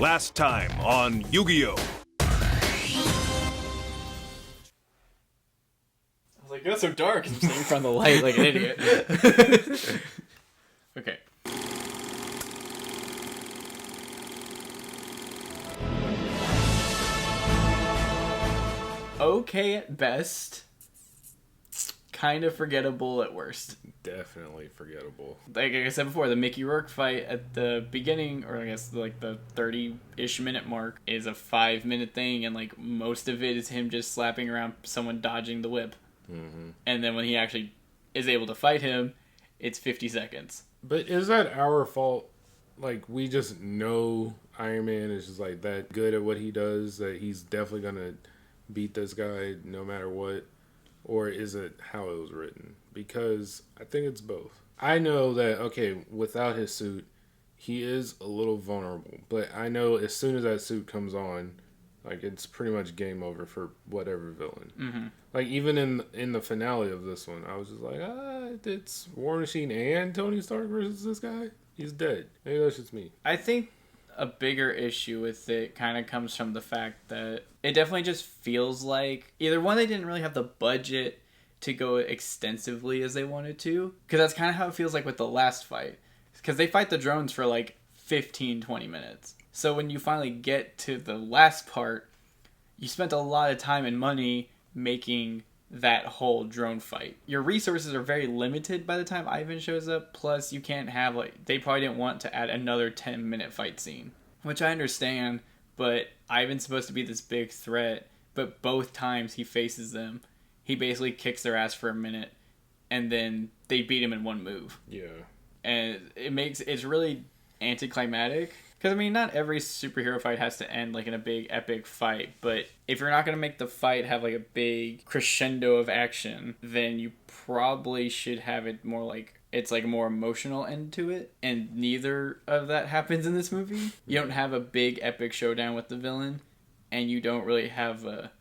Last time on Yu-Gi-Oh! I was like, that's so dark. I'm standing in front of the light like an idiot. Okay. Okay at best. Kind of forgettable at worst. Definitely forgettable. Like I said before, the Mickey Rourke fight at the beginning, or I guess like the 30-ish minute mark, is a 5-minute thing, and like most of it is him just slapping around someone dodging the whip. Mm-hmm. And then when he actually is able to fight him, it's 50 seconds. But is that our fault? Like, we just know Iron Man is just like that good at what he does that he's definitely gonna beat this guy no matter what? Or is it how it was written? Because I think it's both. I know that, okay, without his suit, he is a little vulnerable. But I know as soon as that suit comes on, like, it's pretty much game over for whatever villain. Mm-hmm. Like, even in the finale of this one, I was just like, it's War Machine and Tony Stark versus this guy? He's dead. Maybe that's just me. I think a bigger issue with it kind of comes from the fact that it definitely just feels like either one, they didn't really have the budget to go extensively as they wanted to, because that's kind of how it feels like with the last fight, because they fight the drones for like 15-20 minutes. So when you finally get to the last part, you spent a lot of time and money making that whole drone fight. Your resources are very limited by the time Ivan shows up, plus you can't have, like, they probably didn't want to add another 10-minute fight scene, which I understand, but Ivan's supposed to be this big threat, but both times he faces them, he basically kicks their ass for a minute, and then they beat him in one move. Yeah. And it's really anticlimactic. Because, I mean, not every superhero fight has to end, like, in a big, epic fight. But if you're not going to make the fight have, like, a big crescendo of action, then you probably should have it more like, it's, like, a more emotional end to it. And neither of that happens in this movie. You don't have a big, epic showdown with the villain. And you don't really have a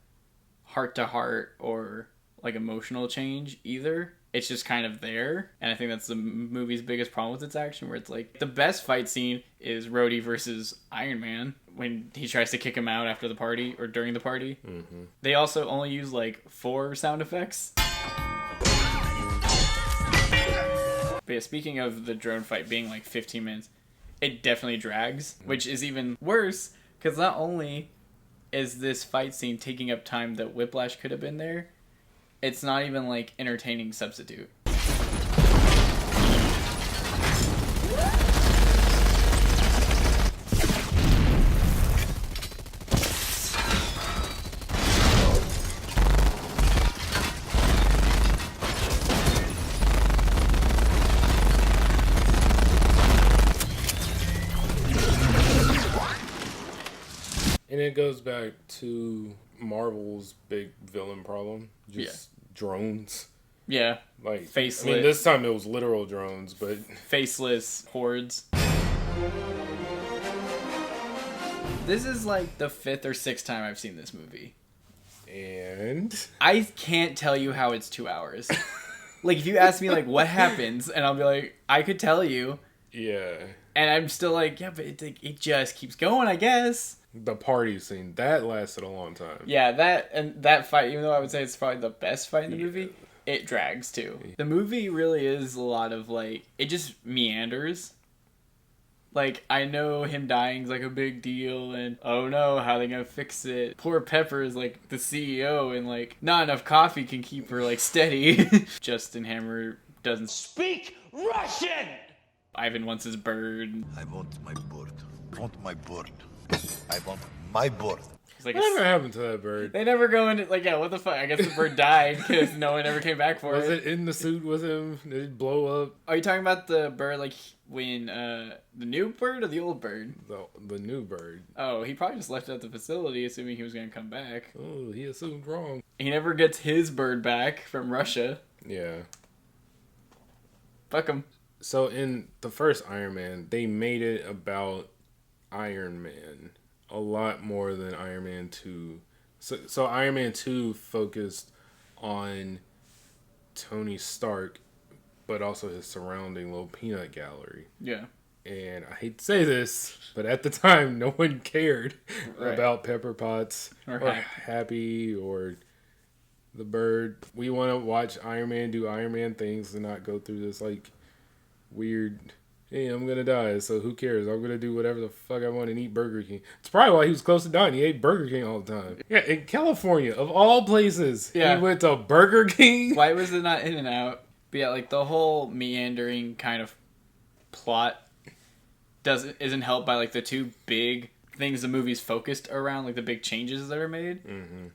heart-to-heart or, like, emotional change either. It's just kind of there, and I think that's the movie's biggest problem with its action, where it's like, the best fight scene is Rhodey versus Iron Man, when he tries to kick him out after the party, or during the party. Mm-hmm. They also only use, like, 4 sound effects. But yeah, speaking of the drone fight being, like, 15 minutes, it definitely drags, which is even worse, because not only is this fight scene taking up time that Whiplash could have been there, it's not even, like, entertaining substitute. And it goes back to Marvel's big villain problem. Just drones. Yeah. Like, faceless. I mean, this time it was literal drones, but faceless hordes. This is like the 5th or 6th time I've seen this movie. And I can't tell you how it's 2 hours. Like, if you ask me, like, what happens, and I'll be like, I could tell you. Yeah. And I'm still like, yeah, but it just keeps going, I guess. The party scene, that lasted a long time. Yeah, that fight, even though I would say it's probably the best fight in the movie, it drags too. The movie really is a lot of, like, it just meanders. Like, I know him dying's like a big deal, and oh no, how are they gonna fix it? Poor Pepper is like the CEO, and like not enough coffee can keep her like steady. Justin Hammer doesn't speak Russian. Ivan wants his bird. I want my bird. I want my bird. I want my bird. Like, whatever happened to that bird? They never go into, like, yeah, what the fuck? I guess the bird died because no one ever came back for it. Was it in the suit with him? Did it blow up? Are you talking about the bird, like, when, the new bird or the old bird? The new bird. Oh, he probably just left it at the facility, assuming he was going to come back. Oh, he assumed wrong. He never gets his bird back from Russia. Yeah. Fuck him. So in the first Iron Man, they made it about Iron Man a lot more than Iron Man 2. So Iron Man 2 focused on Tony Stark, but also his surrounding little peanut gallery. Yeah. And I hate to say this, but at the time, no one cared about Pepper Potts or Happy or the Bird. We want to watch Iron Man do Iron Man things and not go through this like weird, hey, I'm going to die, so who cares? I'm going to do whatever the fuck I want and eat Burger King. It's probably why he was close to dying. He ate Burger King all the time. Yeah, in California, of all places, he went to Burger King. Why was it not In-N-Out? But yeah, like the whole meandering kind of plot isn't helped by like the two big things the movie's focused around, like the big changes that are made. Mm-hmm.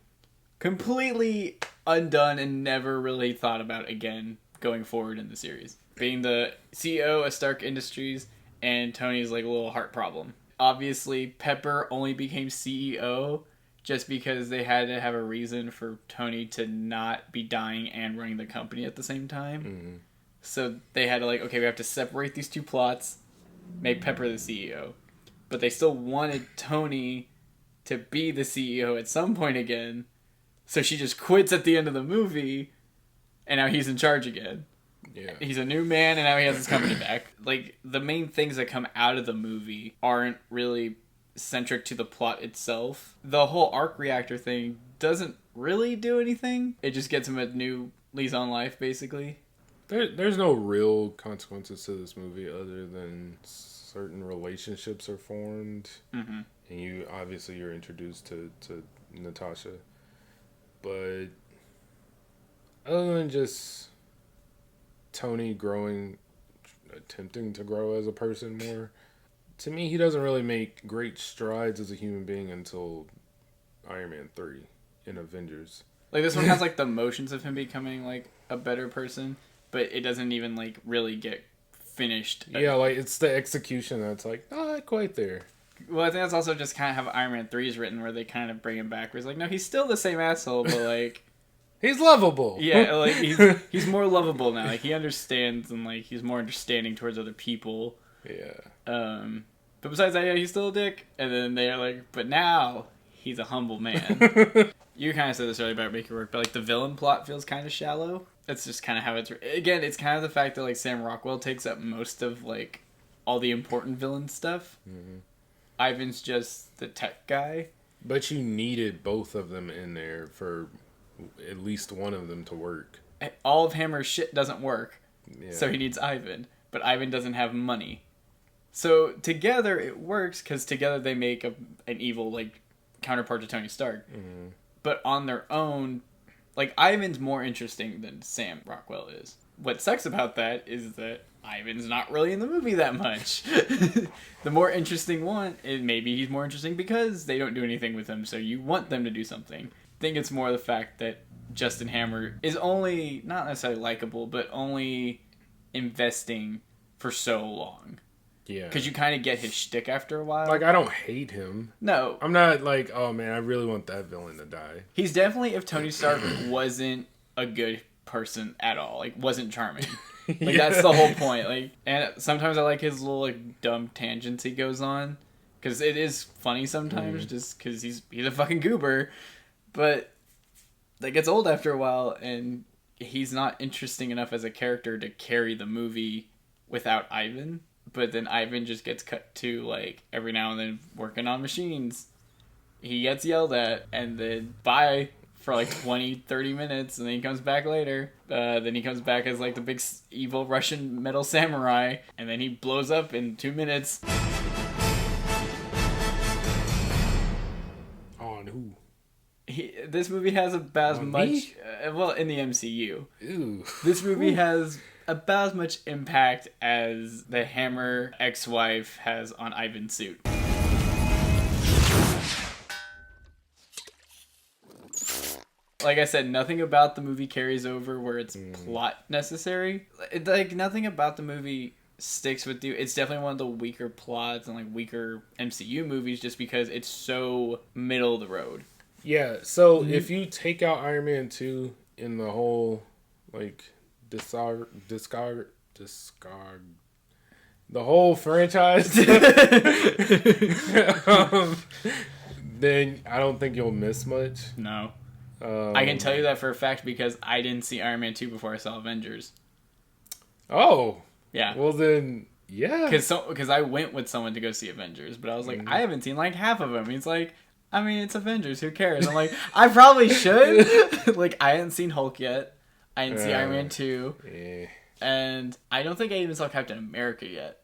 Completely undone and never really thought about again going forward in the series. Being the CEO of Stark Industries and Tony's like a little heart problem. Obviously, Pepper only became CEO just because they had to have a reason for Tony to not be dying and running the company at the same time. Mm-hmm. So they had to like, okay, we have to separate these two plots, make Pepper the CEO. But they still wanted Tony to be the CEO at some point again. So she just quits at the end of the movie, and now he's in charge again. Yeah. He's a new man, and now he has his company back. Like, the main things that come out of the movie aren't really centric to the plot itself. The whole arc reactor thing doesn't really do anything. It just gets him a new lease on life, basically. There's no real consequences to this movie other than certain relationships are formed. Mm-hmm. And you're introduced to Natasha. But other than just Tony attempting to grow as a person more, to me, he doesn't really make great strides as a human being until Iron Man 3 in Avengers. Like, this one has, like, the motions of him becoming, like, a better person, but it doesn't even, like, really get finished. Yeah, like, it's the execution that's, like, not quite there. Well, I think that's also just kind of how Iron Man 3 is written, where they kind of bring him back, where it's like, no, he's still the same asshole, but, like... he's lovable. Yeah, like, he's more lovable now. Like, he understands, and, like, he's more understanding towards other people. Yeah. But besides that, yeah, he's still a dick. And then they're like, but now he's a humble man. You kind of said this earlier about Make It Work, but like the villain plot feels kind of shallow. That's just kind of how it's... Again, it's kind of the fact that like Sam Rockwell takes up most of like all the important villain stuff. Mm-hmm. Ivan's just the tech guy. But you needed both of them in there for at least one of them to work. All of Hammer's shit doesn't work. Yeah. So he needs Ivan. But Ivan doesn't have money. So together it works because together they make an evil like counterpart to Tony Stark. Mm-hmm. But on their own, like Ivan's more interesting than Sam Rockwell is. What sucks about that is that Ivan's not really in the movie that much. The more interesting one, maybe he's more interesting because they don't do anything with him, so you want them to do something. I think it's more the fact that Justin Hammer is only, not necessarily likable, but only investing for so long. Yeah. Because you kind of get his shtick after a while. Like, I don't hate him. No. I'm not like, oh man, I really want that villain to die. He's definitely, if Tony Stark wasn't a good person at all, like, wasn't charming. Like, yeah. That's the whole point. Like, and sometimes I like his little, like, dumb tangents he goes on. Because it is funny sometimes, just because he's a fucking goober. But that gets old after a while, and he's not interesting enough as a character to carry the movie without Ivan. But then Ivan just gets cut to, like, every now and then working on machines. He gets yelled at, and then bye for, like, 20, 30 minutes, and then he comes back later. Then he comes back as, like, the big evil Russian metal samurai, and then he blows up in 2 minutes. On who? This movie has about as much... well, in the MCU. Ooh. This movie has... about as much impact as the Hammer ex-wife has on Ivan's suit. Like I said, nothing about the movie carries over where it's plot necessary. Like, nothing about the movie sticks with you. It's definitely one of the weaker plots and, like, weaker MCU movies just because it's so middle of the road. Yeah, so if you take out Iron Man 2 in the whole, like... discard the whole franchise, then I don't think you'll miss much. No. I can tell you that for a fact because I didn't see Iron Man 2 before I saw Avengers. Oh. Yeah. Well then, Yeah. Because I went with someone to go see Avengers, but I was like, I haven't seen like half of them. He's like, I mean, it's Avengers. Who cares? I'm like, I probably should. Like, I hadn't seen Hulk yet. I didn't see Iron Man 2. Yeah. And I don't think I even saw Captain America yet.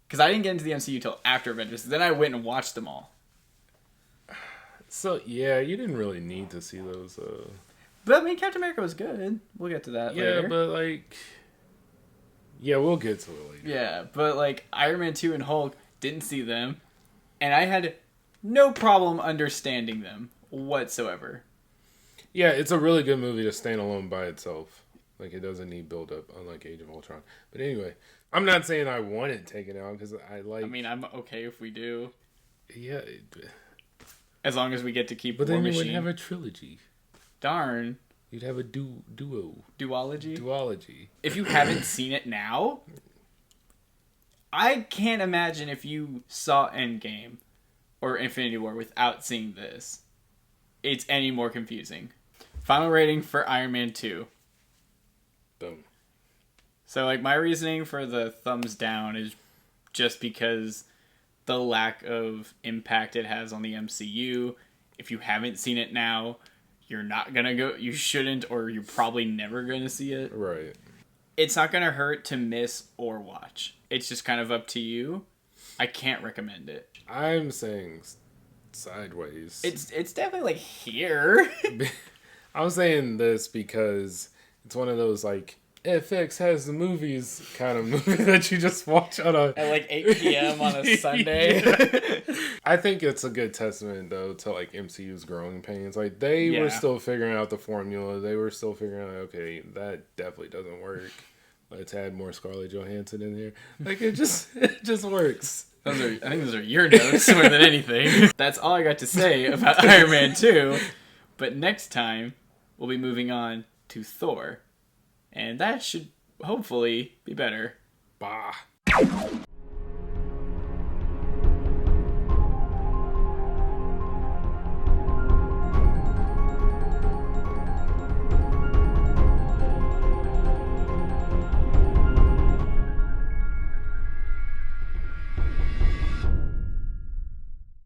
Because I didn't get into the MCU till after Avengers. Then I went and watched them all. So, yeah, you didn't really need to see those. But, I mean, Captain America was good. We'll get to that later. Yeah, but, like... Yeah, we'll get to it later. Yeah, but, like, Iron Man 2 and Hulk, didn't see them. And I had no problem understanding them whatsoever. Yeah, it's a really good movie to stand alone by itself. Like, it doesn't need build-up, unlike Age of Ultron. But anyway, I'm not saying I want it taken out, because I like... I mean, I'm okay if we do. Yeah. As long as we get to keep But War then you Machine. wouldn't have a trilogy. Darn. You'd have a duo. Duology? Duology. If you haven't seen it now, I can't imagine if you saw Endgame or Infinity War without seeing this, it's any more confusing. Final rating for Iron Man 2. Boom. So, like, my reasoning for the thumbs down is just because the lack of impact it has on the MCU. If you haven't seen it now, you're not gonna go, you shouldn't, or you're probably never gonna see it. Right. It's not gonna hurt to miss or watch. It's just kind of up to you. I can't recommend it. I'm saying sideways. It's definitely, like, here. I'm saying this because it's one of those, like, FX has the movies kind of movie that you just watch on a... At, like, 8 p.m. on a Sunday. Yeah. I think it's a good testament, though, to, like, MCU's growing pains. Like, they were still figuring out the formula. They were still figuring out, okay, that definitely doesn't work. Let's add more Scarlett Johansson in here. Like, it just works. I think those are your notes more than anything. That's all I got to say about Iron Man 2. But next time, we'll be moving on to Thor. And that should hopefully be better. Bah.